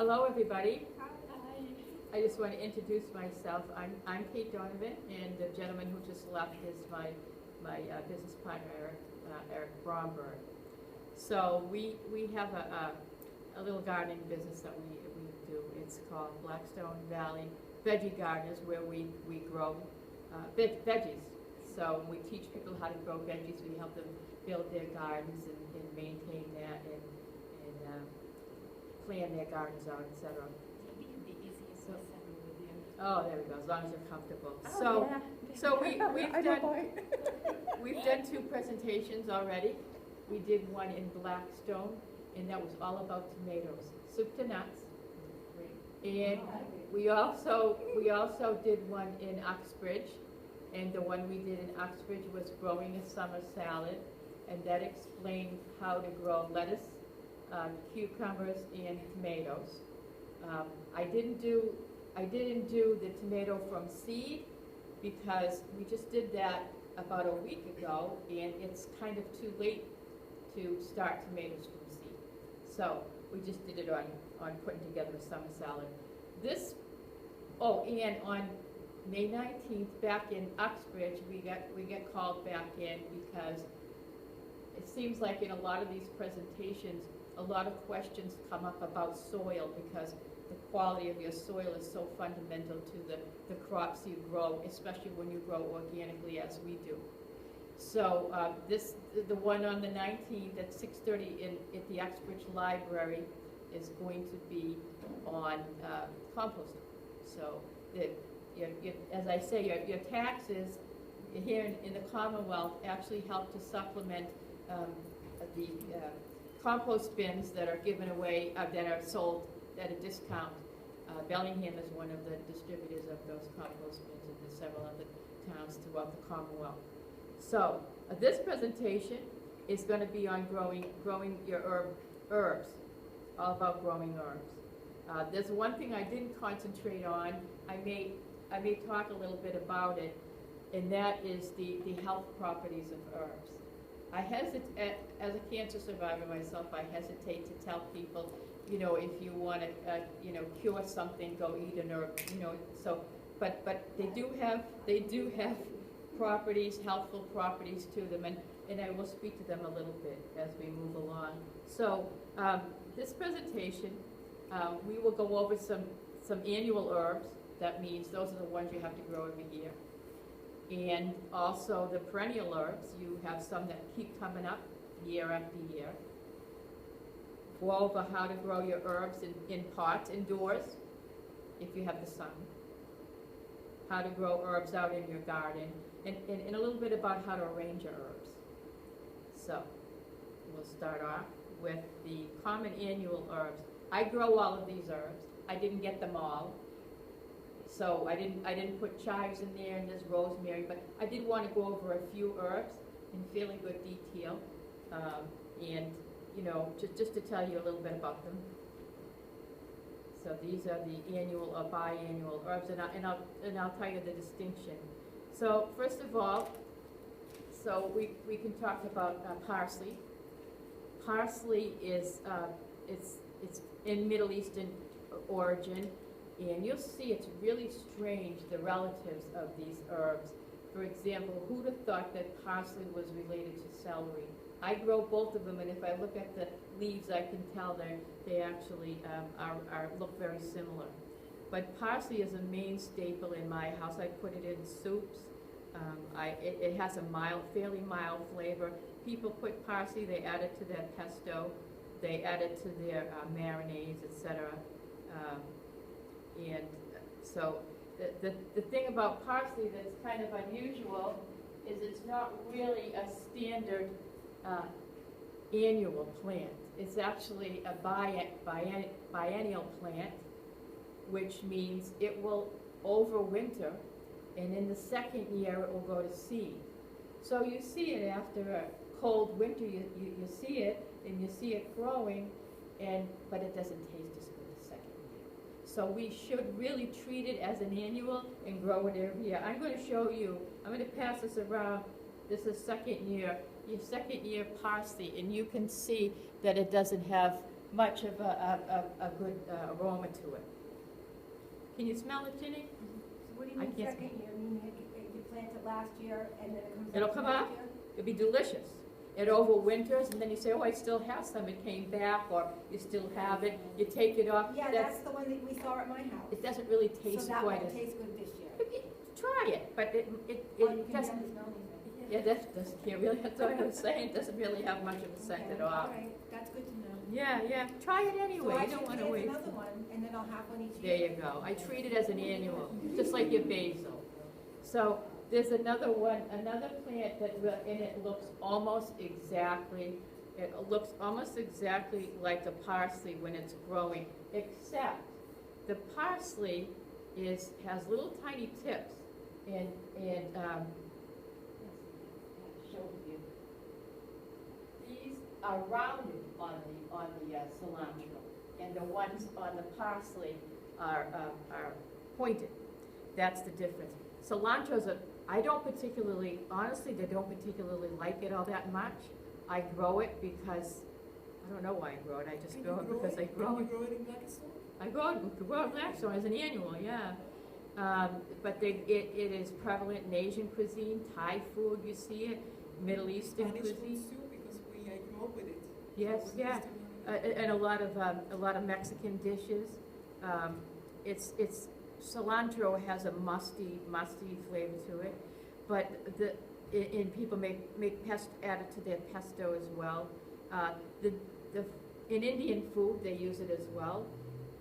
Hello, everybody. Hi. I just want to introduce myself. I'm Kate Donovan, and the gentleman who just left is my business partner, Eric Bromberg. So we have a little gardening business that we do. It's called Blackstone Valley Veggie Gardeners, where we grow veggies. So we teach people how to grow veggies. We help them build their gardens and maintain that and plan their gardens out, etc. Maybe it'd be easier to settle with you. Oh, there we go. As long as you're comfortable. Oh, yeah. So we've done 2 presentations already. We did one in Blackstone, and that was all about tomatoes, soup to nuts. And we also did one in Uxbridge, and the one we did in Uxbridge was growing a summer salad, and that explained how to grow lettuce, cucumbers, and tomatoes. I didn't do the tomato from seed because we just did that about a week ago, and it's kind of too late to start tomatoes from seed. So we just did it on putting together a summer salad. And on May 19th, back in Uxbridge, we get called back in because it seems like in a lot of these presentations, a lot of questions come up about soil because the quality of your soil is so fundamental to the crops you grow, especially when you grow organically as we do. So the one on the 19th at 6:30 at the Uxbridge Library is going to be on composting. So as I say, your taxes here in the Commonwealth actually help to supplement the compost bins that are given away, that are sold at a discount. Bellingham is one of the distributors of those compost bins, and there's several other towns throughout the Commonwealth. So this presentation is going to be on growing your herbs, all about growing herbs. There's one thing I didn't concentrate on. I may talk a little bit about it, and that is the health properties of herbs. I hesitate, as a cancer survivor myself, I hesitate to tell people, if you want to, cure something, go eat an herb, So, but they do have properties, healthful properties to them, and I will speak to them a little bit as we move along. So, this presentation, we will go over some annual herbs. That means those are the ones you have to grow every year. And also the perennial herbs, you have some that keep coming up year after year. Go over how to grow your herbs in pots indoors, if you have the sun. How to grow herbs out in your garden, and a little bit about how to arrange your herbs. So, we'll start off with the common annual herbs. I grow all of these herbs. I didn't get them all. So I didn't put chives in there, and there's rosemary, but I did want to go over a few herbs in fairly good detail, and just to tell you a little bit about them. So these are the annual or biannual herbs, and I'll tell you the distinction. So first of all, we can talk about parsley. Parsley is it's in Middle Eastern origin. And you'll see it's really strange, the relatives of these herbs. For example, who'd have thought that parsley was related to celery? I grow both of them, and if I look at the leaves, I can tell they actually look very similar. But parsley is a main staple in my house. I put it in soups. It has a fairly mild flavor. People put parsley, they add it to their pesto, they add it to their marinades, etc. And so the thing about parsley that's kind of unusual is it's not really a standard annual plant. It's actually a biennial plant, which means it will overwinter, and in the second year it will go to seed. So you see it after a cold winter, you see it, and you see it growing, but it doesn't taste as good. So we should really treat it as an annual and grow it every year. I'm going to show you, I'm going to pass this around. This is your second year parsley, and you can see that it doesn't have much of a good aroma to it. Can you smell it, Ginny? So what do you I mean can't- second year? You mean you planted last year and then it comes It'll up come next up. year? It'd be delicious. It overwinters, and then you say, oh, I still have some, it came back, or you still have it, you take it off. Yeah, that's the one that we saw at my house. It doesn't really taste So that quite won't as, taste good this year. try it, but Oh, you it can doesn't, barely smell anything. yeah, that doesn't, yeah, really, that's what I was saying, it doesn't really have much of a scent Okay, at all. All right, that's good to know. Yeah, try it anyway, So I you don't should wanna plant waste another it. one, and then I'll have one each There year. you go, I treat it as an annual, just like your basil. So, there's another one, another plant that, and it looks almost exactly like the parsley when it's growing, except the parsley has little tiny tips, and show you. These are rounded on the cilantro, and the ones on the parsley are pointed. That's the difference. Cilantro's I don't particularly, honestly, they don't particularly like it all that much. I grow it because, I don't know why I grow it, I just grow it because I grow it. Can you grow it in Blackstone? I grow it Blackstone as an annual, yeah. But it is prevalent in Asian cuisine, Thai food, you see it, Middle Eastern Spanish food cuisine. too, because I grew up with it. Yes, So we yeah. used to run it. And a lot of Mexican dishes. It's cilantro has a musty flavor to it, but people make add it to their pesto as well. In Indian food they use it as well.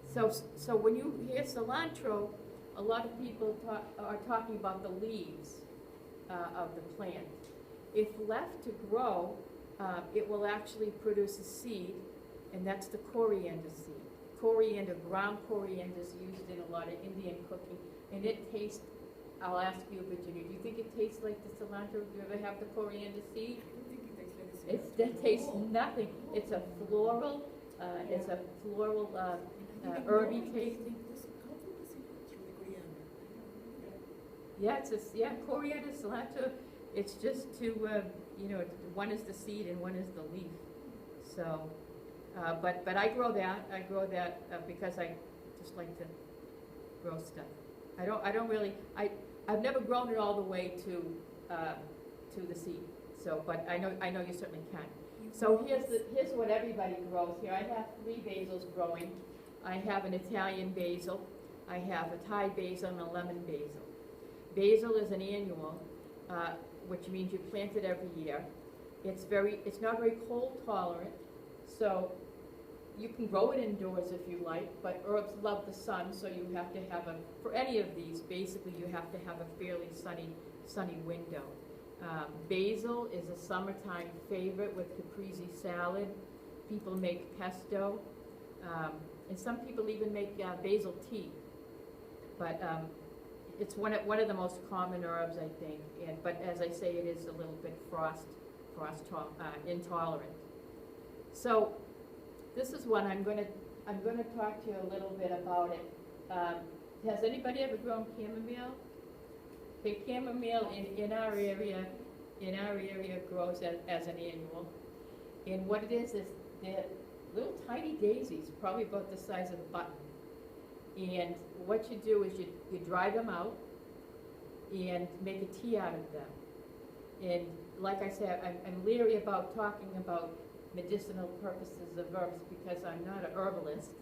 So when you hear cilantro, a lot of people are talking about the leaves of the plant. If left to grow, it will actually produce a seed, and that's the coriander seed. Ground coriander is used in a lot of Indian cooking, and it tastes, I'll ask you, Virginia, do you think it tastes like the cilantro? Do you ever have the coriander seed? I don't think it tastes like this. That tastes nothing. It's a floral, herby tasting. How do you see through the coriander? Yeah, coriander, cilantro, it's just to, one is the seed and one is the leaf. So, but I grow that because I just like to grow stuff. I don't really, I've never grown it all the way to the seed. So, but I know you certainly can. So here's what everybody grows here. I have 3 basils growing. I have an Italian basil, I have a Thai basil, and a lemon basil. Basil is an annual, which means you plant it every year. It's not very cold tolerant, so you can grow it indoors if you like, but herbs love the sun, so you have to have for any of these, basically you have to have a fairly sunny window. Basil is a summertime favorite with caprese salad. People make pesto, and some people even make basil tea. But it's one of the most common herbs, I think. But as I say, it is a little bit frost intolerant. So this is one I'm going to talk to you a little bit about it. Has anybody ever grown chamomile? The chamomile in our area grows as an annual. And what it is they're little tiny daisies, probably about the size of a button. And what you do is you dry them out and make a tea out of them. And like I said, I'm leery about talking about medicinal purposes of herbs because I'm not a herbalist.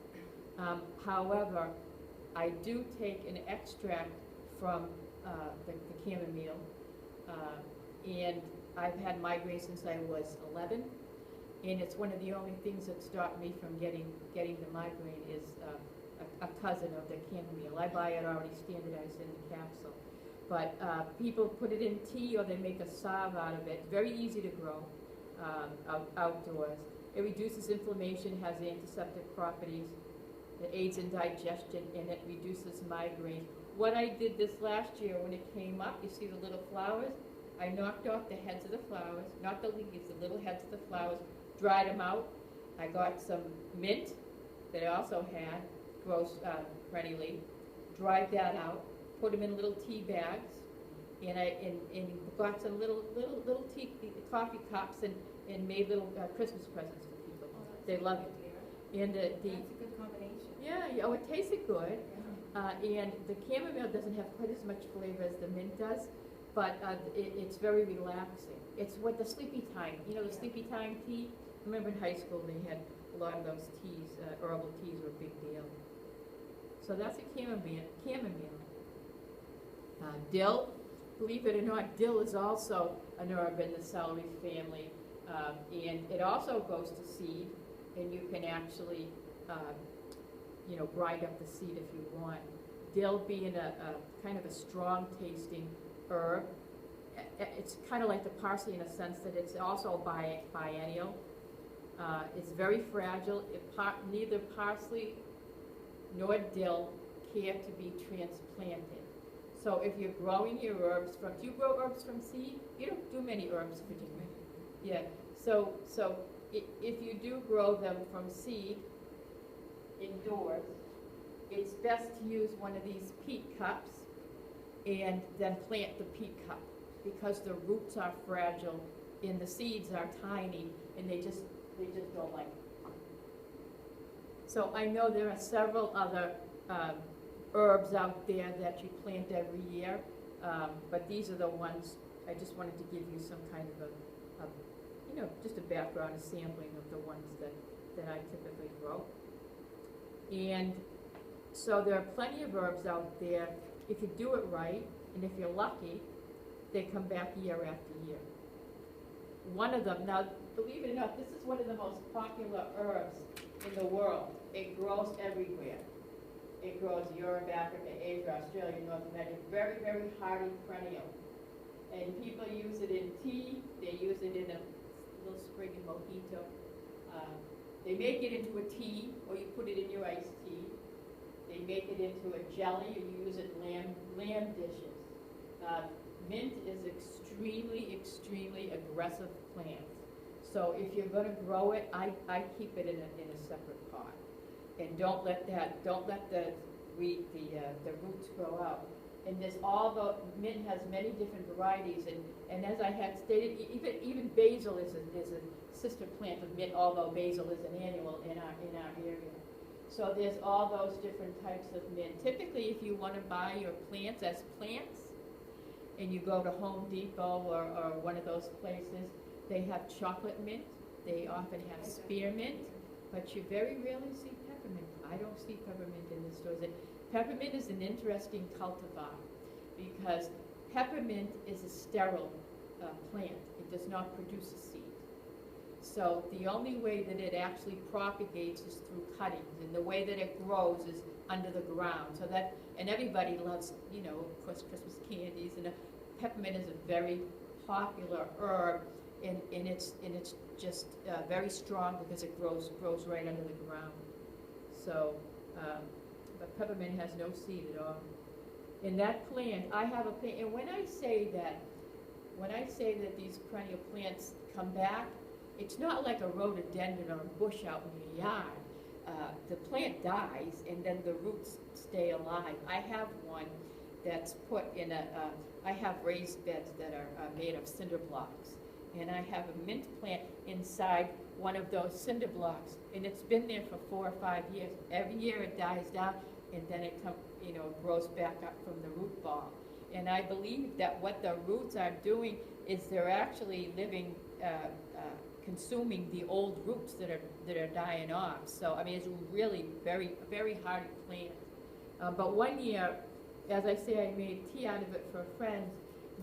However, I do take an extract from the chamomile, and I've had migraines since I was 11, and it's one of the only things that stopped me from getting the migraine is a cousin of the chamomile. I buy it already standardized in the capsule. But people put it in tea or they make a salve out of it. Very easy to grow outdoors. It reduces inflammation, has antiseptic properties, it aids in digestion, and it reduces migraine. What I did this last year when it came up, you see the little flowers? I knocked off the heads of the flowers, not the leaves, the little heads of the flowers, dried them out. I got some mint that I also had, grows perennially, dried that out, put them in little tea bags, and got some little coffee cups and made little Christmas presents for people. They love it. And That's a good combination. oh, it tasted good. Yeah. And the chamomile doesn't have quite as much flavor as the mint does, but it's very relaxing. It's what the sleepy time, the Yeah. sleepy time tea. I remember in high school they had a lot of those teas, herbal teas were a big deal. So that's a chamomile. Dill, believe it or not, dill is also an herb in the celery family. And it also goes to seed, and you can actually, grind up the seed if you want. Dill being a kind of a strong tasting herb. It's kind of like the parsley in a sense that it's also biennial. It's very fragile. Neither parsley nor dill care to be transplanted. So if you're growing your herbs do you grow herbs from seed? You don't do many herbs, Virginia. Yeah. So if you do grow them from seed indoors, it's best to use one of these peat cups and then plant the peat cup, because the roots are fragile and the seeds are tiny and they just don't like it. So I know there are several other herbs out there that you plant every year, but these are the ones. I just wanted to give you some kind of just a background, a sampling of the ones that I typically grow. And so there are plenty of herbs out there. If you do it right, and if you're lucky, they come back year after year. One of them, now believe it or not, this is one of the most popular herbs in the world. It grows everywhere. It grows Europe, Africa, Asia, Australia, North America. Very, very hardy perennial. And people use it in tea. They use it in a little sprig and mojito. They make it into a tea, or you put it in your iced tea. They make it into a jelly, or you use it in lamb dishes. Mint is extremely aggressive plant. So if you're going to grow it, I keep it in a separate pot, and don't let the roots grow out. And mint has many different varieties, and as I had stated, even basil is a sister plant of mint, although basil is an annual in our area. So there's all those different types of mint. Typically, if you want to buy your plants as plants, and you go to Home Depot or one of those places, they have chocolate mint. They often have spearmint, but you very rarely see peppermint. I don't see peppermint in the stores. Peppermint is an interesting cultivar because peppermint is a sterile plant. It does not produce a seed. So the only way that it actually propagates is through cuttings, and the way that it grows is under the ground. So that, and everybody loves, of course, Christmas candies, and peppermint is a very popular herb, and it's just very strong because it grows right under the ground. So, but peppermint has no seed at all. In that plant, I have a plant, and when I say that these perennial plants come back, it's not like a rhododendron or a bush out in your yard. The plant dies, and then the roots stay alive. I have one that's put in I have raised beds that are made of cinder blocks, and I have a mint plant inside one of those cinder blocks, and it's been there for 4 or 5 years. Every year it dies down, and then it grows back up from the root ball. And I believe that what the roots are doing is they're actually living, consuming the old roots that are dying off. So I mean, it's really very hard plant. But one year, as I say, I made tea out of it for friends.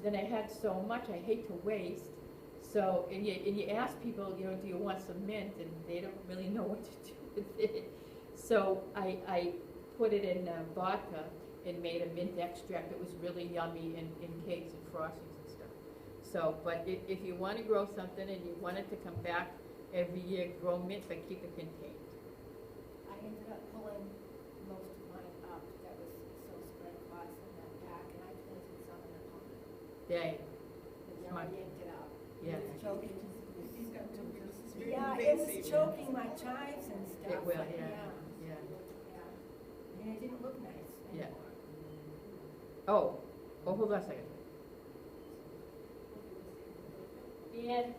Then I had so much, I hate to waste. So and you ask people, do you want some mint? And they don't really know what to do with it. So I put it in vodka and made a mint extract. It was really yummy in cakes and frostings and stuff. So, but if you want to grow something and you want it to come back every year, grow mint, but keep it contained. I ended up pulling most of mine up that was so spread across in that back, and I planted some in the pond. Dang. But then I Smart. yanked it out. Yeah. It was choking. He's got to, because it's very Yeah, it was invasive. choking my chives and stuff. It will, like, yeah. Yeah. And it didn't look nice Yeah. anymore. Oh, hold on a second. And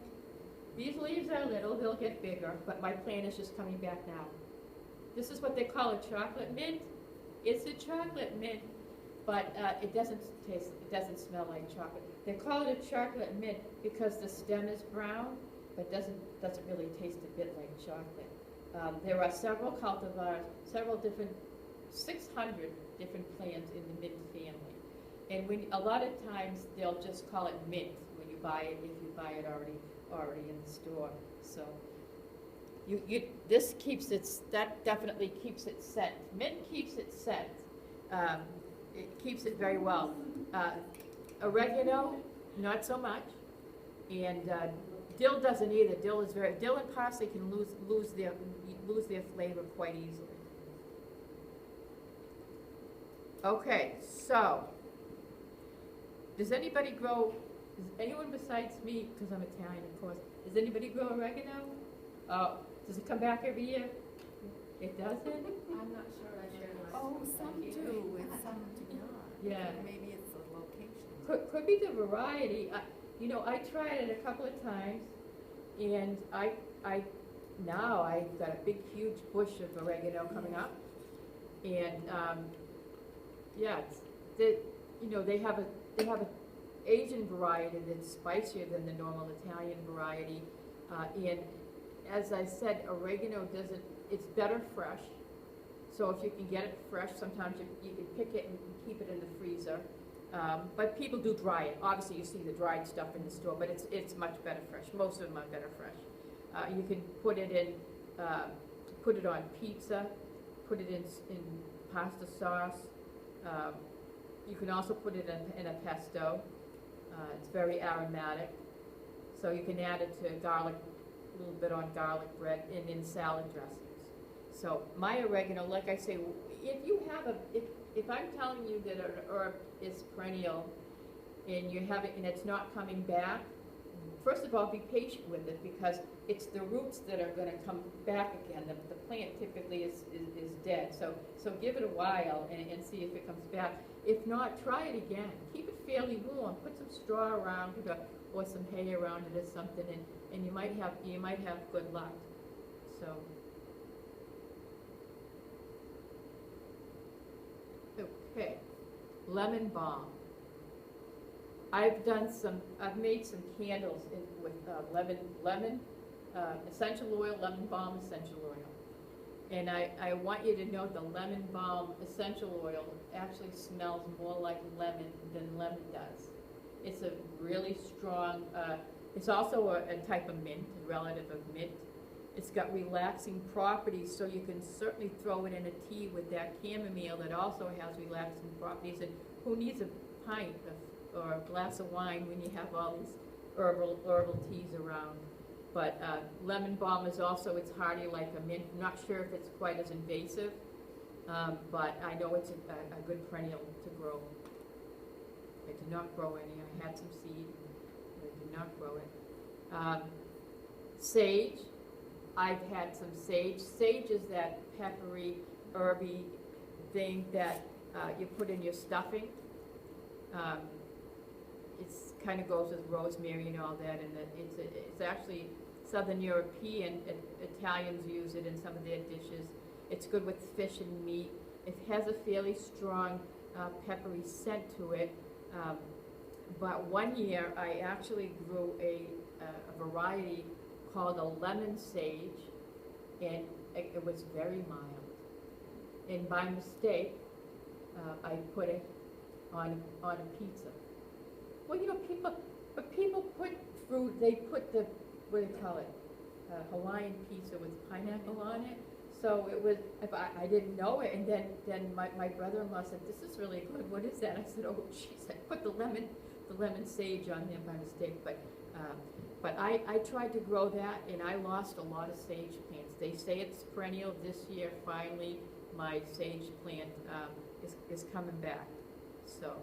these leaves are little, they'll get bigger, but my plant is just coming back now. This is what they call a chocolate mint. It's a chocolate mint, but it doesn't smell like chocolate. They call it a chocolate mint because the stem is brown, but doesn't really taste a bit like chocolate. There are several cultivars, 600 different plants in the mint family. And a lot of times they'll just call it mint when you buy it, if you buy it already in the store. So this keeps that definitely keeps it scent. Mint keeps it scent. It keeps it very well. Oregano, not so much. And dill doesn't either. Dill and parsley can lose their flavor quite easily. Okay, so does anyone besides me, because I'm Italian, of course, does anybody grow oregano? Oh, does it come back every year? It doesn't? I'm not sure I share my. Oh, some do, and some do not. Yeah. Maybe it's a location. Could be the variety. I tried it a couple of times, and now I've got a big, huge bush of oregano coming up, and they have a Asian variety that's spicier than the normal Italian variety, and as I said, oregano it's better fresh. So if you can get it fresh, sometimes you can pick it and keep it in the freezer. But people do dry it. Obviously, you see the dried stuff in the store, but it's much better fresh. Most of them are better fresh. You can put it on pizza, put it in pasta sauce. You can also put it in a pesto. It's very aromatic. So you can add it to garlic, a little bit on garlic bread, and in salad dressings. So my oregano, like I say, if I'm telling you that an herb is perennial and you have it and it's not coming back, first of all, be patient with it because it's the roots that are going to come back again. The plant typically is dead. So give it a while and see if it comes back. If not, try it again. Keep it fairly warm. Put some straw around it or some hay around it or something, and you might have good luck. So. Okay, lemon balm. I've made some candles with lemon essential oil, lemon balm essential oil. And I want you to know the lemon balm essential oil actually smells more like lemon than lemon does. It's a really strong, it's also a type of mint, a relative of mint. It's got relaxing properties, so you can certainly throw it in a tea with that chamomile that also has relaxing properties. And who needs a pint or a glass of wine when you have all these herbal teas around? But lemon balm is also, it's hardy like a mint. I'm not sure if it's quite as invasive, but I know it's a good perennial to grow. I did not grow any. I had some seed, but I did not grow it. Sage. I've had some sage. Sage is that peppery, herby thing that you put in your stuffing. It kind of goes with rosemary and all that, and it's actually Southern European. Italians use it in some of their dishes. It's good with fish and meat. It has a fairly strong peppery scent to it. But one year I actually grew a variety called a lemon sage, and it was very mild. And by mistake, I put it on a pizza. Well, people put fruit. They put what do you call it? Hawaiian pizza with pineapple on it. So it was. I didn't know it, and then my brother-in-law said, "This is really good. What is that?" I said, "Oh, geez, I put the lemon sage on there by mistake." But I tried to grow that, and I lost a lot of sage plants. They say it's perennial. This year, finally, my sage plant is coming back. So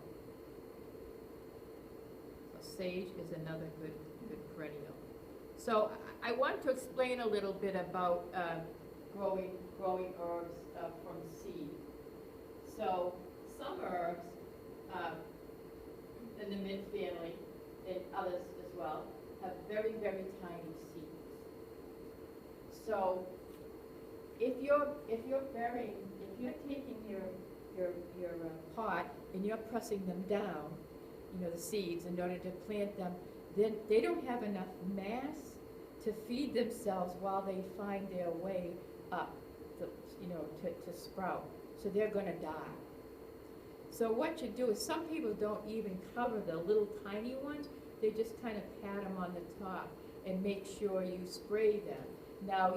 sage is another good perennial. So I want to explain a little bit about growing herbs from seed. So some herbs in the mint family and others as well have very, very tiny seeds. So if you're burying, if you're taking your pot and you're pressing them down, you know, the seeds in order to plant them, then they don't have enough mass to feed themselves while they find their way up, you know, to sprout. So they're gonna die. So what you do is, some people don't even cover the little tiny ones, they just kind of pat them on the top and make sure you spray them. Now,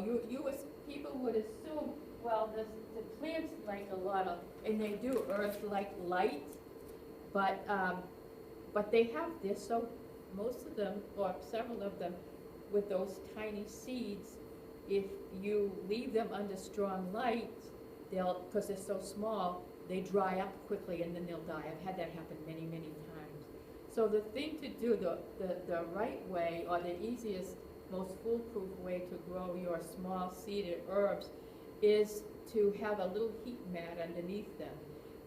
people would assume, well, the plants like a lot of, and they do, earth like light, but they have this, so most of them, or several of them, with those tiny seeds, if you leave them under strong light, because they're so small, they dry up quickly and then they'll die. I've had that happen many, many times. So the thing to do, the right way, or the easiest, most foolproof way to grow your small seeded herbs is to have a little heat mat underneath them.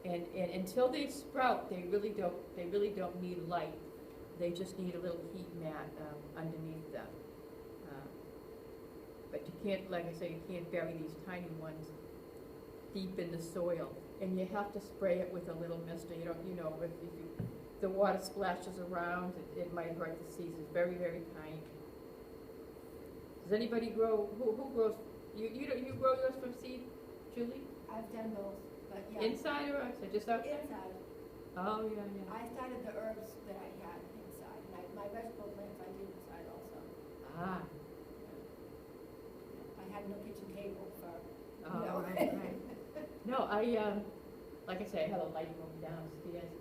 And until they sprout, they really don't need light. They just need a little heat mat underneath them. But you can't, like I say, you can't bury these tiny ones deep in the soil. And you have to spray it with a little mister. You don't, you know, if the water splashes around, it might hurt the seeds. It's very, very tiny. Does anybody grow, who grows, you grow yours from seed, Julie? I've done both, but yeah. Inside or outside, just outside? Inside. Oh, yeah, yeah. I started the herbs that I had inside, and my vegetable plants I did inside also. Ah. I had no kitchen table for, Oh, you know. right, right. No, like I say, I have a light room downstairs.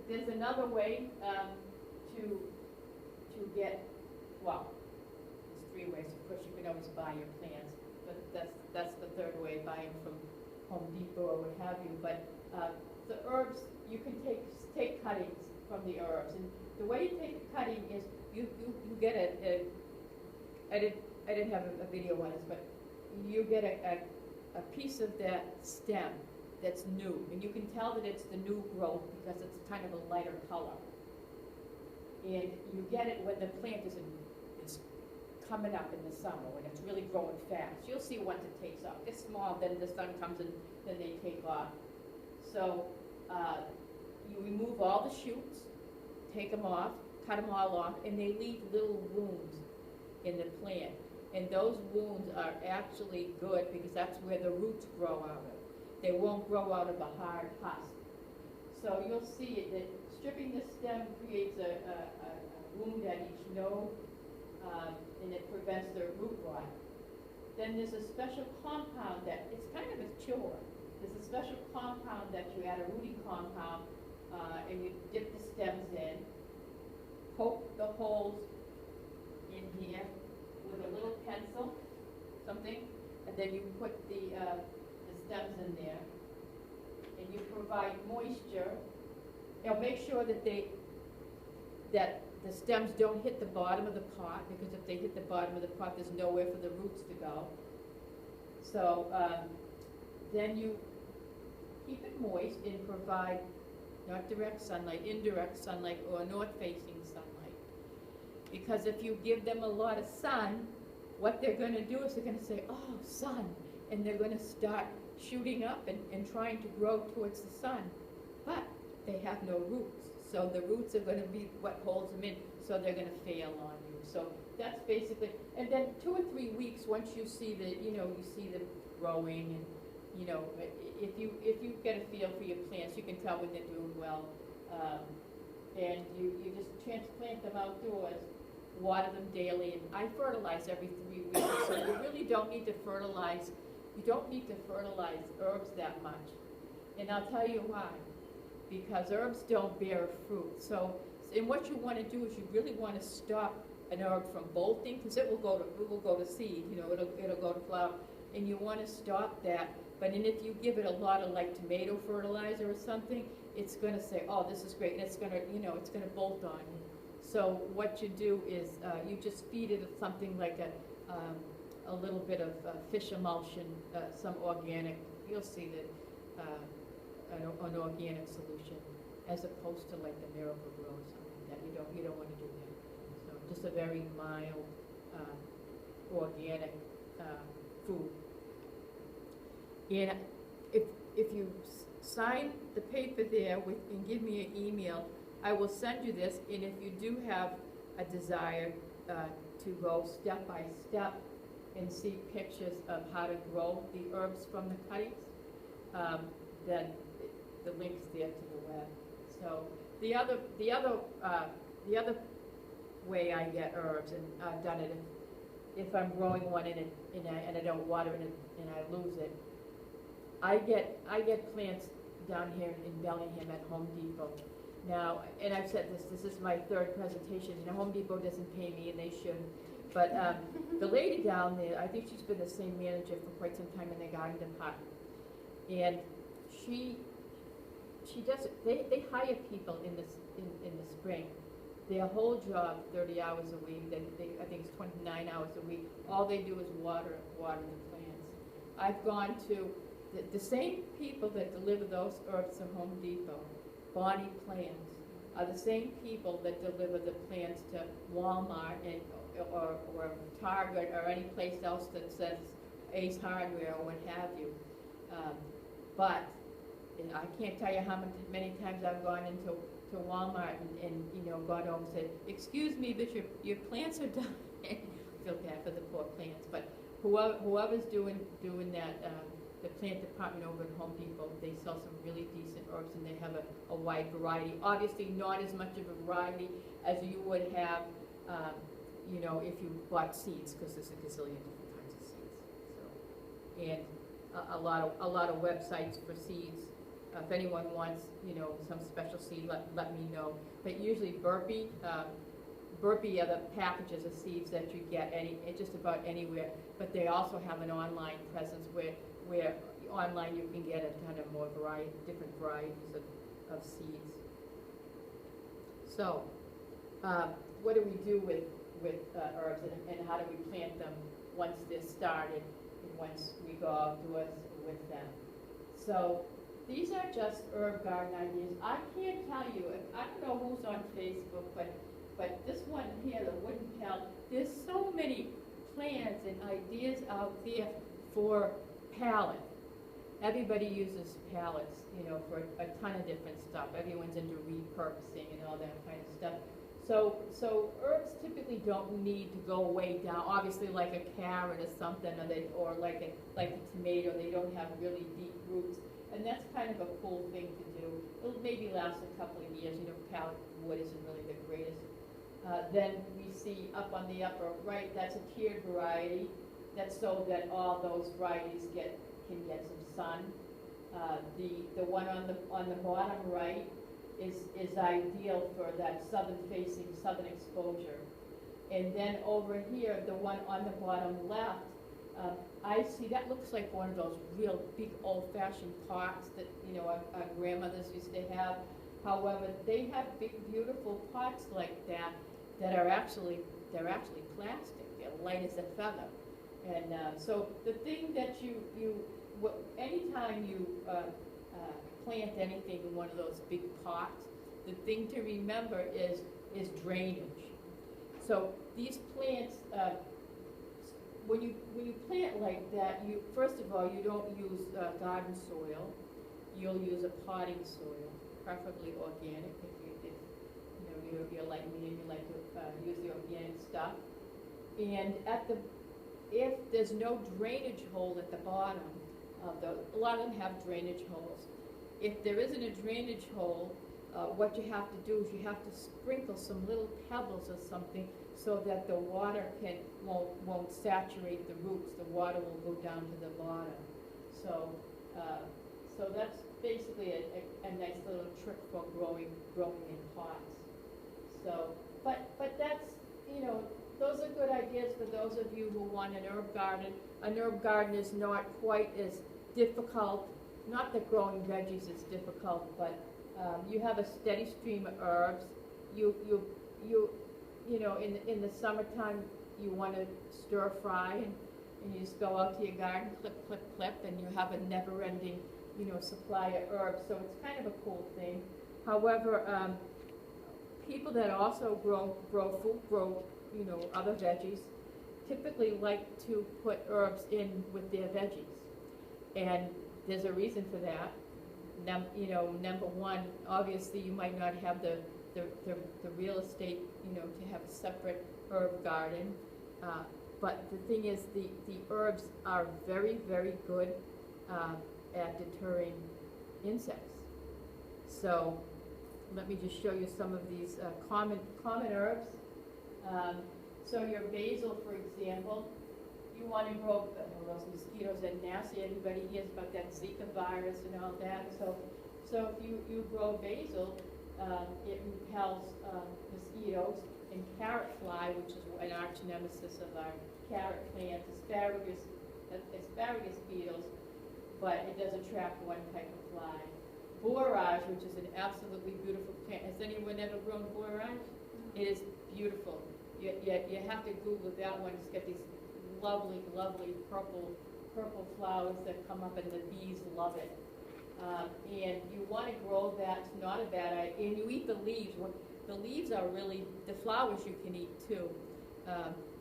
There's another way to get, well, there's 3 ways. Of course, you can always buy your plants, but that's the 3rd way, buy them from Home Depot or what have you. But the herbs, you can take cuttings from the herbs, and the way you take the cutting is you get I didn't have a video on this, but you get a piece of that stem that's new, and you can tell that it's the new growth because it's kind of a lighter color. And you get it when the plant is coming up in the summer, when it's really growing fast. You'll see once it takes off. It's small, then the sun comes and then they take off. So you remove all the shoots, take them off, cut them all off, and they leave little wounds in the plant. And those wounds are actually good because that's where the roots grow out of. They won't grow out of a hard husk. So you'll see that stripping the stem creates a wound at each node, and it prevents the root rot. Then there's a special compound that, it's kind of a chore. There's a special compound that you add, a rooting compound, and you dip the stems in, poke the holes in here with a little pencil, something, and then you put the stems in there, and you provide moisture. Now make sure that the stems don't hit the bottom of the pot, because if they hit the bottom of the pot, there's nowhere for the roots to go. So then you keep it moist and provide not direct sunlight, indirect sunlight, or north-facing sunlight. Because if you give them a lot of sun, what they're going to do is they're going to say, oh, sun, and they're going to start shooting up and trying to grow towards the sun. But they have no roots, so the roots are going to be what holds them in, so they're going to fail on you. So that's basically, and then 2 or 3 weeks, once you see you see them growing, and if you get a feel for your plants, you can tell when they're doing well, and you just transplant them outdoors, water them daily, and I fertilize every 3 weeks, so you really don't need to fertilize. You don't need to fertilize herbs that much, and I'll tell you why. Because herbs don't bear fruit. So, and what you want to do is you really want to stop an herb from bolting, because it will go to seed. It'll go to flower, and you want to stop that. But then if you give it a lot of like tomato fertilizer or something, it's going to say, oh, this is great, and it's going to it's going to bolt on you. So what you do is you just feed it something like a little bit of fish emulsion, some organic. You'll see that. An organic solution, as opposed to like the Miracle-Gro or something that you don't want to do that. So just a very mild organic food. And if you sign the paper there and give me an email, I will send you this, and if you do have a desire to go step by step and see pictures of how to grow the herbs from the cuttings, then the link's there to the web. So the other way I get herbs, and I've done it if I'm growing one and I don't water it and I lose it, I get plants down here in Bellingham at Home Depot. Now, and I've said this is my third presentation, and Home Depot doesn't pay me, and they shouldn't. But the lady down there, I think she's been the same manager for quite some time in the garden department. And she does, they hire people in the spring. Their whole job, 30 hours a week, I think it's 29 hours a week. All they do is water the plants. I've gone to the same people that deliver those herbs to Home Depot, Bonnie Plants, are the same people that deliver the plants to Walmart or Target or any place else that says Ace Hardware or what have you. But I can't tell you how many times I've gone into Walmart and gone over and said, "Excuse me, but your plants are dying." I feel bad for the poor plants, but whoever's doing that, the plant department over at Home Depot, they sell some really decent herbs, and they have a wide variety. Obviously, not as much of a variety as you would have, if you bought seeds, because there's a gazillion different kinds of seeds. So, and a lot of websites for seeds. If anyone wants, some special seed, let me know. But usually Burpee are the packages of seeds that you get just about anywhere. But they also have an online presence where online you can get a ton of more different varieties of seeds. So, what do we do with herbs, and how do we plant them once they're started and once we go outdoors with them? So, these are just herb garden ideas. I can't tell you, I don't know who's on Facebook, but this one here, the wooden pallet, there's so many plans and ideas out there for pallet. Everybody uses pallets, for a ton of different stuff. Everyone's into repurposing and all that kind of stuff. So herbs typically don't need to go way down. Obviously, like a carrot or something, or like a tomato, they don't have really deep roots. And that's kind of a cool thing to do. It'll maybe last a couple of years. Pallet wood isn't really the greatest. Then we see up on the upper right, that's a tiered variety. That's so that all those varieties can get some sun. The one on the bottom right is ideal for that southern exposure. And then over here, the one on the bottom left, I see that looks like one of those real big old-fashioned pots that our grandmothers used to have. However, they have big, beautiful pots like that are actually plastic. They're light as a feather. And so the thing that anytime you plant anything in one of those big pots, the thing to remember is drainage. So these plants, when you plant like that, first of all, you don't use garden soil. You'll use a potting soil, preferably organic. If you're like me and you like to use the organic stuff. And if there's no drainage hole at the bottom of a lot of them have drainage holes. If there isn't a drainage hole, what you have to do is you have to sprinkle some little pebbles or something so that the water won't saturate the roots. The water will go down to the bottom. So that's basically a nice little trick for growing in pots. So, but that's, those are good ideas for those of you who want an herb garden. An herb garden is not quite as difficult. Not that growing veggies is difficult, but you have a steady stream of herbs. In the summertime, you want to stir fry, and you just go out to your garden, clip, and you have a never-ending, supply of herbs. So it's kind of a cool thing. However, people that also grow other veggies typically like to put herbs in with their veggies. And there's a reason for that. Number one, obviously you might not have the real estate, to have a separate herb garden. But the thing is, the herbs are very, very good at deterring insects. So let me just show you some of these common herbs. So your basil, for example, you want to grow, those mosquitoes are nasty. Everybody hears about that Zika virus and all that. So if you grow basil, it repels mosquitoes, and carrot fly, which is an arch nemesis of our carrot plants, asparagus beetles, but it does attract one type of fly. Borage, which is an absolutely beautiful plant. Has anyone ever grown borage? It is beautiful. You have to Google that one. It's got these lovely, lovely purple flowers that come up, and the bees love it. And you want to grow that. It's not a bad idea. And you eat the leaves. The leaves are really, the flowers you can eat too.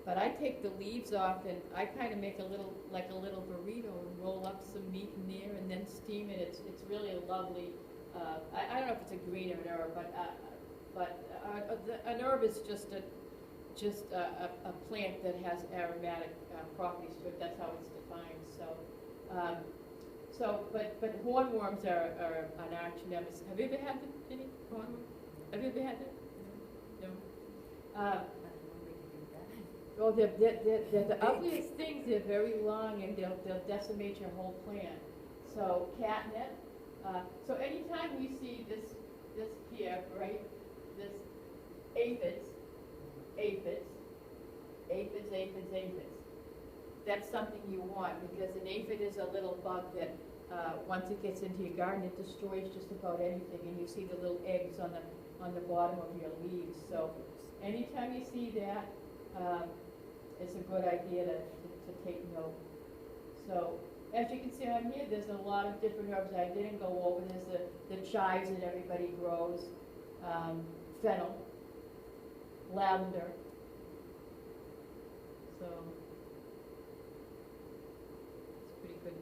But I take the leaves off, and I kind of make a little burrito and roll up some meat in there and then steam it. It's really a lovely, I don't know if it's a green or an herb, but an herb is just a plant that has aromatic properties to it. That's how it's defined. But hornworms are an arch nemesis. Have you ever had them, Jenny? Hornworms? Have you ever had them? No. Oh, they're the ugliest things. They're very long, and they'll decimate your whole plant. So catnip. So anytime we see this here, right? This aphids. That's something you want, because an aphid is a little bug that once it gets into your garden, it destroys just about anything, and you see the little eggs on the bottom of your leaves. So anytime you see that, it's a good idea to take note. So as you can see on here, there's a lot of different herbs I didn't go over. There's the chives that everybody grows, fennel, lavender. So it's pretty good.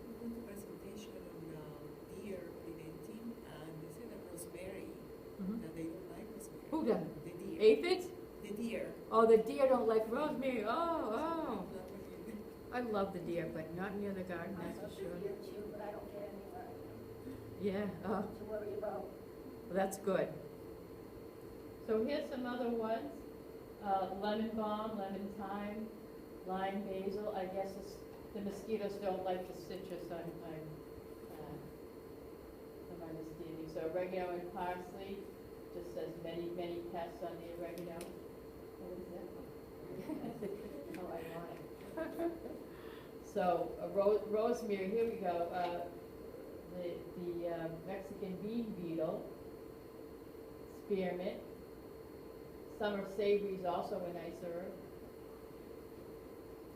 We went to presentation on deer preventing, and they said that rosemary, that they don't like rosemary. Who doesn't? The deer. Aphids? The deer. Oh, the deer don't like rosemary. Oh. I love the deer, but not near the garden, I that's love for the sure. deer too, but I don't get anywhere Yeah, to worry about. well, that's good. So here's some other ones. Lemon balm, lemon thyme, lime basil. I guess the mosquitoes don't like the citrus, I'm understanding. So oregano and parsley, just says many, many pests on the oregano. What is that? Oh, ironic. So rosemary, here we go. The Mexican bean beetle, spearmint. Summer savory is also a nice herb.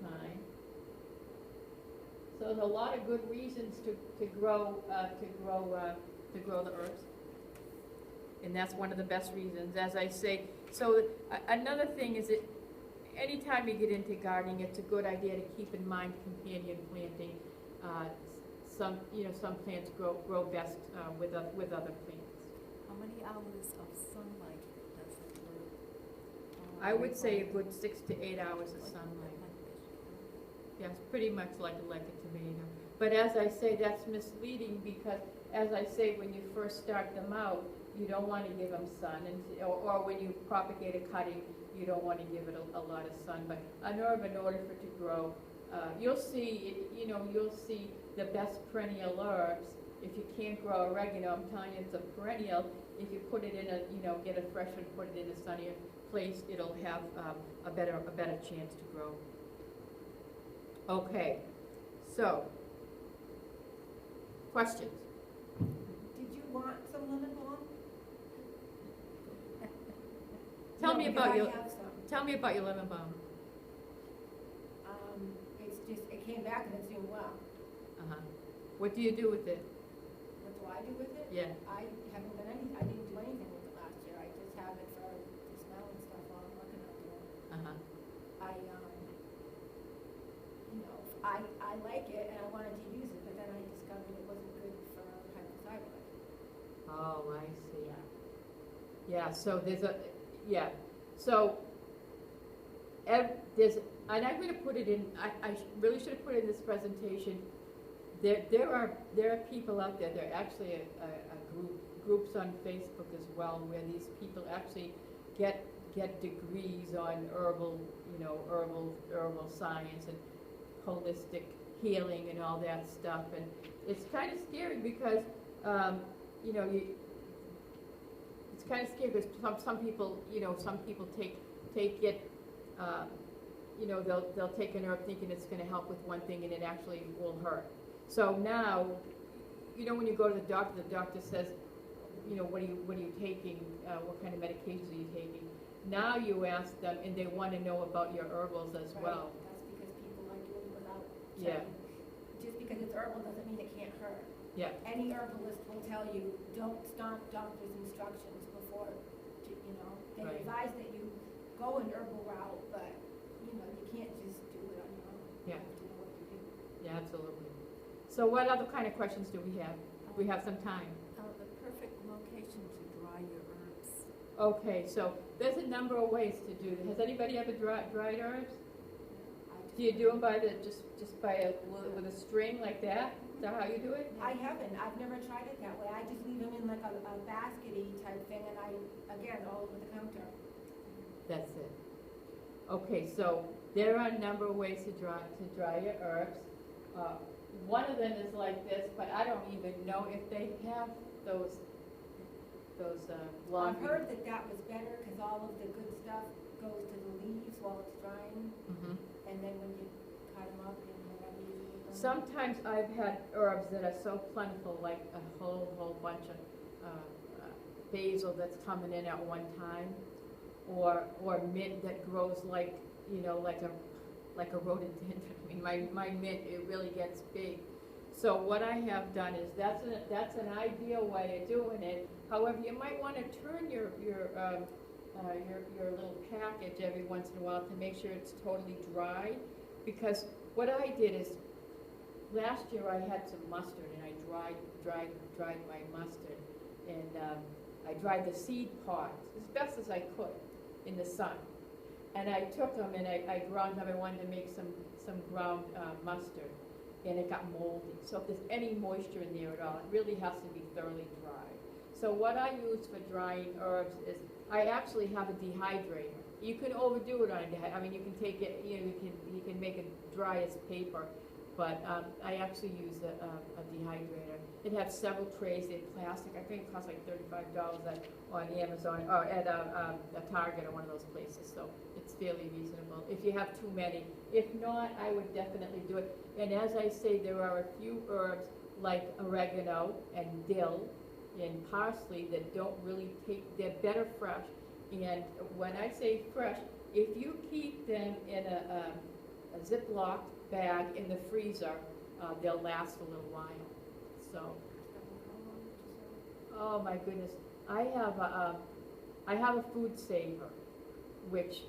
Thyme. So there's a lot of good reasons to grow the herbs, and that's one of the best reasons, as I say. So another thing is that anytime you get into gardening, it's a good idea to keep in mind companion planting. Some plants grow best with other plants. How many hours of sunlight does it work? I would say a good 6 to 8 hours of sunlight. Yes, pretty much like a tomato. But as I say, that's misleading, because as I say, when you first start them out, you don't want to give them sun, or when you propagate a cutting, you don't want to give it a lot of sun. But an herb, in order for it to grow, you'll see the best perennial herbs. If you can't grow oregano, I'm telling you, it's a perennial. If you put it in get a fresh one, put it in a sunnier place, it'll have a better chance to grow. Okay, so questions? Did you want some lemon balm? Tell No, me because about I your have some. Tell me about your lemon balm. It came back and it's doing well. What do you do with it? What do I do with it? Yeah. I didn't do anything with it last year. I just have it to smell and stuff while I'm looking at it. I like it, and I wanted to use Oh, I see. Yeah, so there's a, yeah, so, there's, and I'm gonna put it in, really should have put it in this presentation. There are people out there, there are actually groups on Facebook as well, where these people actually get degrees on herbal science and holistic healing and all that stuff, and it's kind of scary because, it's kind of scary because some people take it, they'll take an herb thinking it's going to help with one thing and it actually will hurt. So now, when you go to the doctor says, what are you taking? What kind of medications are you taking? Now you ask them, and they want to know about your herbals as well. That's because people are doing without. Yeah. Just because it's herbal doesn't mean it can't hurt. Yeah. Any herbalist will tell you, don't stomp doctor's instructions before, they Right. advise that you go an herbal route, but, you can't just do it on your own. Yeah. You have to know what you do. Yeah, absolutely. So what other kind of questions do we have? We have some time. The perfect location to dry your herbs. Okay, so there's a number of ways to do this. Has anybody ever dried herbs? Do you do them by just by with a string like that? Is that how you do it? I haven't. I've never tried it that way. I just leave them in like a basket-y type thing, and again, all over the counter. That's it. Okay, so there are a number of ways to dry your herbs. One of them is like this, but I don't even know if they have those long. I've heard that was better because all of the good stuff goes to the leaves while it's drying, Mm-hmm. and then when you cut them up and whatever you do with them. Sometimes I've had herbs that are so plentiful, like a whole bunch of basil that's coming in at one time, or mint that grows like a rhododendron. I mean, my mint, it really gets big. So what I have done is that's an ideal way of doing it. However, you might want to turn your little package every once in a while to make sure it's totally dry, because what I did is last year I had some mustard and I dried my mustard, and I dried the seed pods as best as I could in the sun. And I took them and I ground them. I wanted to make some ground mustard, and it got moldy. So if there's any moisture in there at all, it really has to be thoroughly dry. So what I use for drying herbs is I actually have a dehydrator. You can overdo it on a dehydrator. I mean, you can take it, you can make it dry as paper, but I actually use a dehydrator. It has several trays. They're plastic. I think it costs like $35 on Amazon or at a Target or one of those places. So it's fairly reasonable if you have too many. If not, I would definitely do it. And as I say, there are a few herbs like oregano and dill and parsley that don't really they're better fresh. And when I say fresh, if you keep them in a Ziploc bag in the freezer, they'll last a little while. So, oh my goodness, I have a food saver, which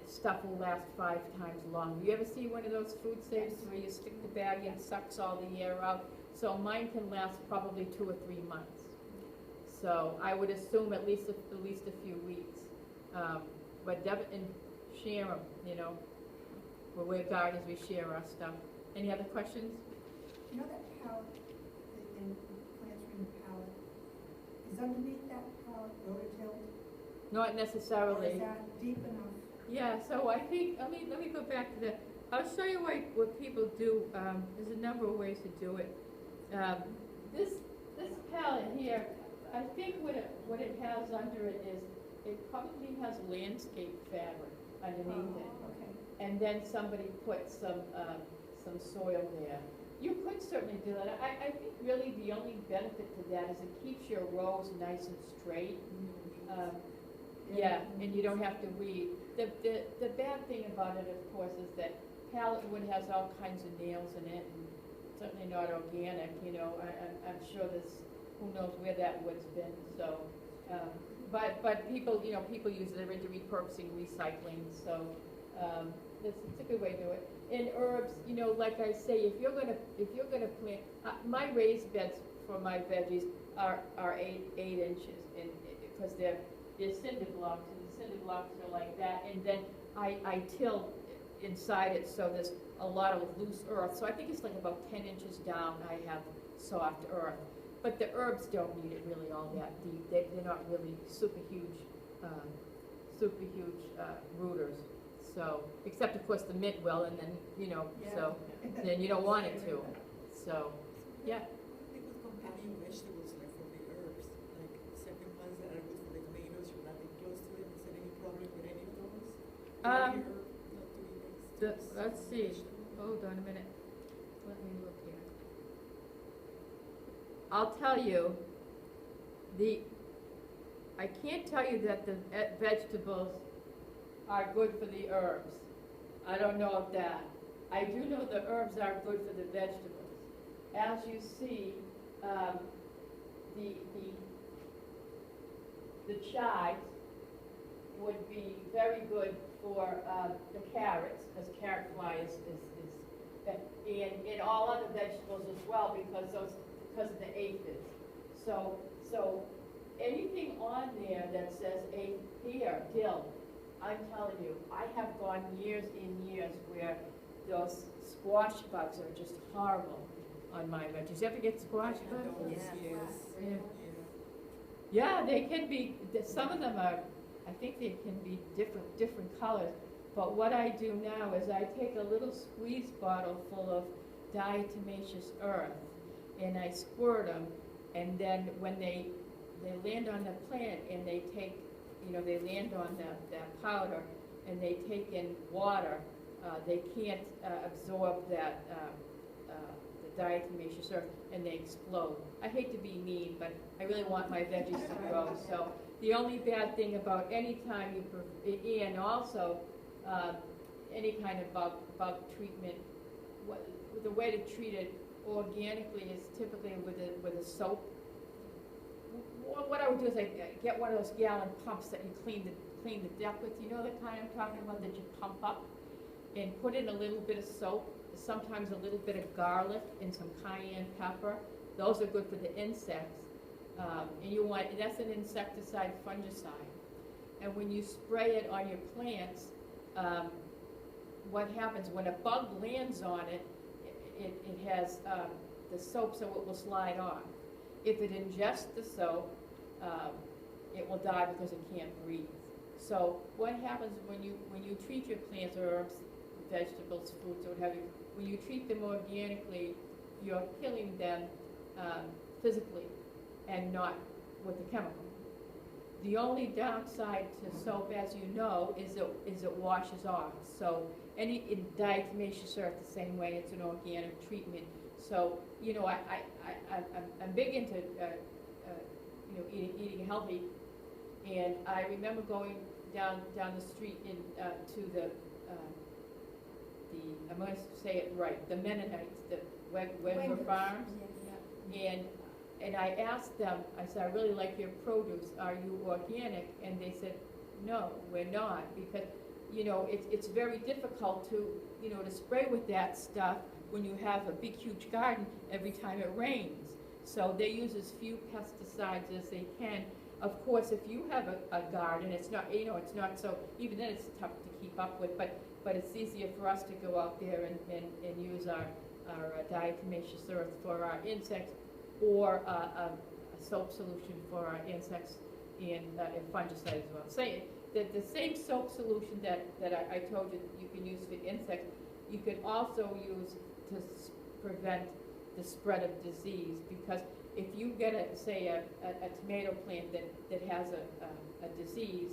stuff will last 5 times longer. You ever see one of those food savers where you stick the bag in, sucks all the air out? So mine can last probably 2 or 3 months. So I would assume at least a few weeks. But and share them, we're gardeners, we share our stuff. Any other questions? You know that pallet, in plants are in the pallet, is underneath that pallet rototilled? Not Or necessarily. is that deep enough? Yeah, so I think, let me go back to that. I'll show you what people do. There's a number of ways to do it. This pallet here, I think what it has under it is, it probably has landscape fabric underneath it. Okay. And then somebody put some soil there. You could certainly do that. I think really the only benefit to that is it keeps your rows nice and straight. Yeah, and you don't have to weed. The bad thing about it, of course, is that pallet wood has all kinds of nails in it, and certainly not organic. I'm sure who knows where that wood's been. So, but people use it. They're into repurposing, recycling. So, it's a good way to do it. In herbs, like I say, if you're gonna plant, my raised beds for my veggies are 8 inches, and, because they're cinder blocks, and the cinder blocks are like that, and then I till inside it, so there's a lot of loose earth, so I think it's like about 10 inches down I have soft earth. But the herbs don't need it really all that deep. They're not really super huge rooters. So, except of course the mint will, and then, you know, so then you don't want it to. So, yeah. They could companion vegetables like for the herbs, like certain ones that are good for the tomatoes, you're not close to it. Is there any problem with any of those? Any herb not to be next to Let's some see. vegetable? Hold on a minute. Let me look here. I'll tell you, I can't tell you that the vegetables are good for the herbs. I don't know of that. I do know the herbs are good for the vegetables. As you see, the chives would be very good for the carrots, because carrot fly is and all other vegetables as well, because of the aphids. So anything on there that says here, dill, I'm telling you, I have gone years and years where those squash bugs are just horrible on my veggies. You ever get squash bugs? Those, yes. Yeah. Yeah, they can be, some of them are, I think they can be different colors. But what I do now is I take a little squeeze bottle full of diatomaceous earth, and I squirt them, and then when they land on the plant and they take, they land on that powder and they take in water, they can't absorb that the diatomaceous earth, and they explode. I hate to be mean, but I really want my veggies to grow. So the only bad thing about any time and also any kind of bug treatment, the way to treat it organically is typically with a soap. What I would do is I get one of those gallon pumps that you clean the deck with. You know the kind I'm talking about, that you pump up, and put in a little bit of soap, sometimes a little bit of garlic and some cayenne pepper. Those are good for the insects. And that's an insecticide fungicide. And when you spray it on your plants, what happens when a bug lands on it, it has the soap, so it will slide off. If it ingests the soap, it will die because it can't breathe. So what happens when you treat your plants, herbs, vegetables, fruits, or what have you, when you treat them organically, you're killing them physically and not with the chemical. The only downside to soap, as you know, is it washes off. So diatomaceous earth the same way, it's an organic treatment. So I'm big into eating healthy, and I remember going down the street to the I'm going to say it right, the Mennonites, the Wegler Farms, and I asked them, I said, I really like your produce, are you organic? And they said, no, we're not, because it's very difficult to spray with that stuff when you have a big huge garden every time it rains. So they use as few pesticides as they can. Of course, if you have a garden, it's not it's not so, even then it's tough to keep up with, but it's easier for us to go out there and use our diatomaceous earth for our insects, or a soap solution for our insects, and fungicide as well. Say the same soap solution that I told you can use for insects, you can also use to prevent the spread of disease, because if you get a tomato plant that has a disease,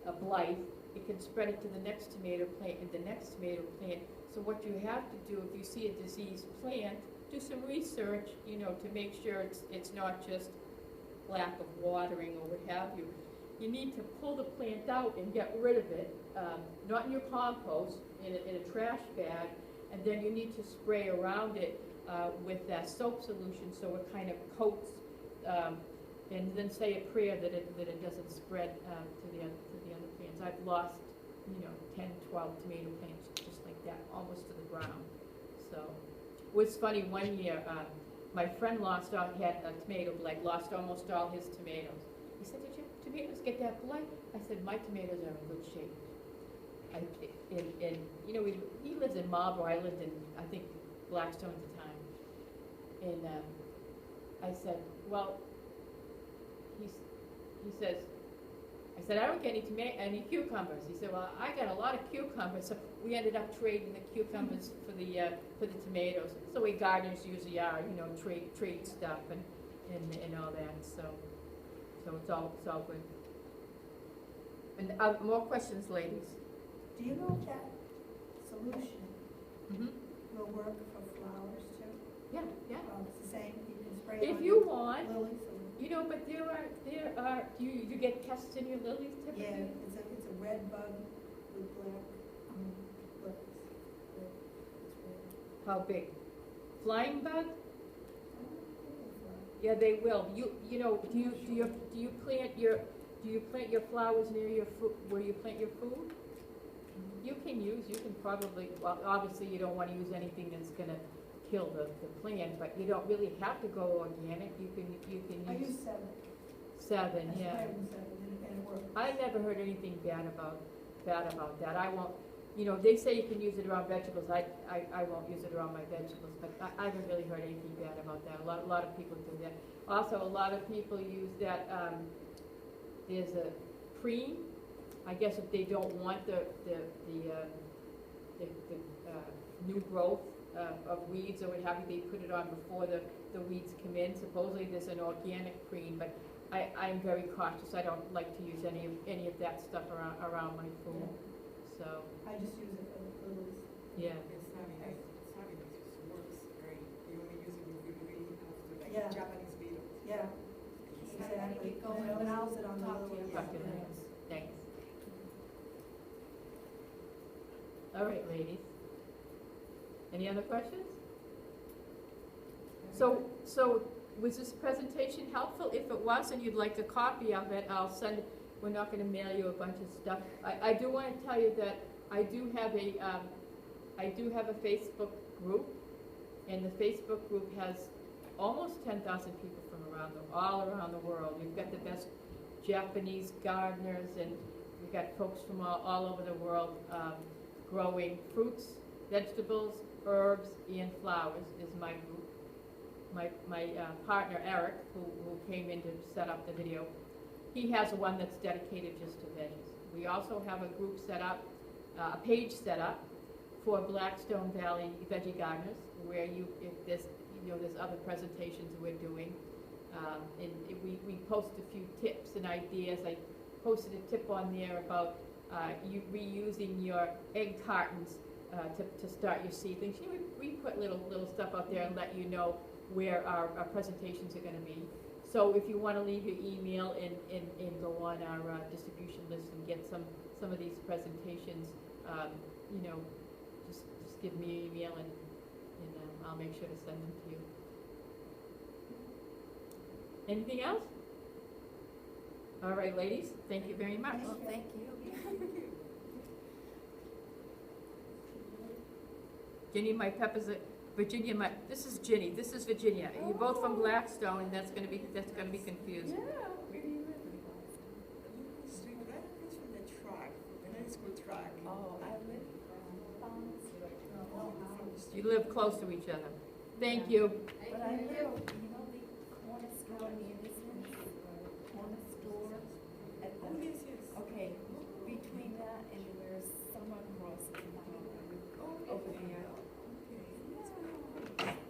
a blight, it can spread it to the next tomato plant and the next tomato plant. So what you have to do, if you see a diseased plant, do some research, to make sure it's not just lack of watering or what have you. You need to pull the plant out and get rid of it, not in your compost, in a trash bag, and then you need to spray around it with that soap solution, so it kind of coats, and then say a prayer that it doesn't spread to the other plants. I've lost 10, 12 tomato plants just like that, almost to the ground. So it was funny one year, my friend had a tomato blight, lost almost all his tomatoes. He said, did your tomatoes get that blight? I said, my tomatoes are in good shape. You know, he lives in Marlboro, I lived in, I think, Blackstone at the time. And I said, well, he says, I said, I don't get any cucumbers. He said, well, I got a lot of cucumbers. So we ended up trading the cucumbers for the tomatoes. So we gardeners usually are, you know, trade stuff and all that. So it's all good. And more questions, ladies? Do you know if that solution Mm-hmm. will work for flowers too? Yeah. It's the same, you can spray it If on you your want, lilies or, you know, but there are. Do you get pests in your lilies typically? yeah, it's a red bug with black, lips. It's red. How big? Flying bug? I don't think it's red. Yeah, they will. You know, do you plant your flowers near your food, where you plant your food? You can probably, well, obviously you don't want to use anything that's gonna kill the plant, but you don't really have to go organic. You can I use use 7. seven, I yeah. spray them 7 and it works. I never heard anything bad about that. I won't, you know, they say you can use it around vegetables. I won't use it around my vegetables, but I haven't really heard anything bad about that. A lot of people do that. Also, a lot of people use that, there's a preen. I guess if they don't want the new growth of weeds or what have you, they put it on before the weeds come in. Supposedly there's an organic preen, but I'm very cautious. I don't like to use any of that stuff around my food. Yeah. So I just use it for the lilies. yeah. It's fabulous. It works great. You only use it when you really have to, like Yeah. Japanese beetles. Yeah, exactly. Keep going, And and I'll use it on the talk to you lilies. about Okay. that. Thanks. All right, ladies. Any other questions? So was this presentation helpful? If it was and you'd like a copy of it, I'll send it. We're not gonna mail you a bunch of stuff. I do wanna tell you that I do have a Facebook group, and the Facebook group has almost 10,000 people from all around the world. We've got the best Japanese gardeners, and we've got folks from all over the world growing fruits, vegetables, herbs, and flowers is my group. My partner, Eric, who came in to set up the video, he has one that's dedicated just to veggies. We also have a group set up, a page set up for Blackstone Valley Veggie Gardeners, where if there's other presentations we're doing. And we post a few tips and ideas. I posted a tip on there about you reusing your egg cartons to start your seedlings. You know, we put little stuff out there and let you know where our presentations are going to be. So if you want to leave your email and go on our distribution list and get some of these presentations, you know, just give me your email and I'll make sure to send them to you. Anything else? All right, ladies, thank you very much. Well, thank you. Ginny, my peppers are Virginia. This is Ginny. This is Virginia. You're both from Blackstone, and that's gonna be confusing. Where do you live in Boston? Street right across from the track, from the high school track. Oh, I live from You live close to each other. Thank you. But I live, you know, the corner store near this corner store at Oh, the, yes. okay, between that and where someone crosses the highway over there.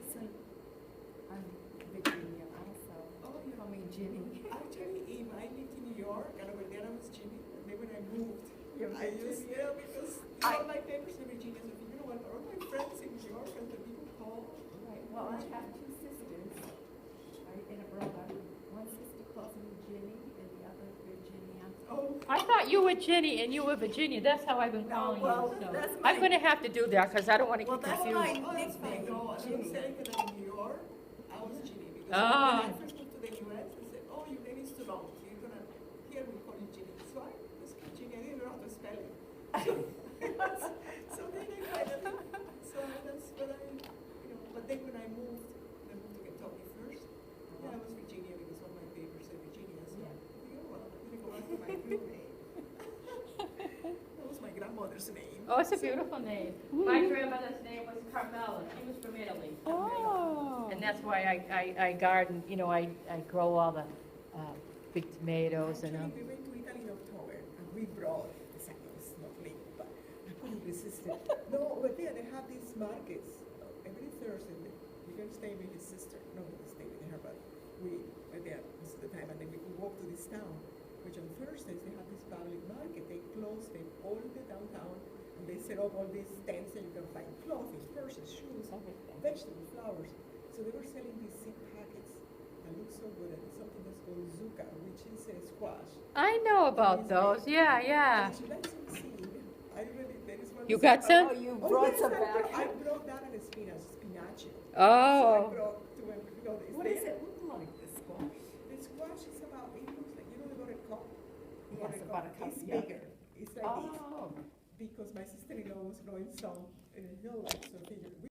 So, I'm Virginia also. Oh, you Call me Ginny. Actually, I lived in New York, and over there I was Jimmy. And then when I moved, You're I used, Virginia. because all my papers in Virginia, so you know what, all my friends in New York, and the people call. Right, well, I have two sisters, right, and a brother. One sister calls me Ginny and the other Virginia. Oh, I thought you were Ginny and you were Virginia. That's how I've been No, calling well, you. So that's I'm my- going to have to do that because I don't want to Well, get that's confused. my that's fine. nickname, No, I'm Ginny. saying that in New York, I was Jimmy, because Ah. when I first moved to the US, they said, oh, your name is too long, so you're gonna, here we call you Jimmy. So I just called Jimmy, I didn't know how to spell it. So then I finally, so that's what I, but then when I moved to Kentucky, Oh, it's a beautiful name. My grandmother's name was Carmela. She was from Italy. Oh. And that's why I garden, you know, I grow all the big tomatoes and. Actually, we went to Italy in October, and we brought, exactly, it's not me, but I couldn't resist it. No, but yeah, they have these markets every Thursday. We're going to stay with his sister. No, we didn't stay with her, but we were there most of the time, and then we could walk to this town, which on Thursdays they have this public market. They close them all the downtown, and they set up all these tents, and you can find clothing, purses, shoes, vegetables, flowers. So they were selling these seed packets that look so good, and something that's called zucca, which is a squash. I know about those. Yeah, yeah. And if you like some seed, I really, there is one. You got some? Oh, you Oh, brought yes, some I back. brought that and spinach, spinach. So I Oh. brought to him, you know, What does it look like, the squash? The squash is about, it looks like, you know, the buttercup? Yes, the buttercup, It's yeah. bigger. It's like this. Oh. Because my sister-in-law was growing some in the hill, like, so bigger.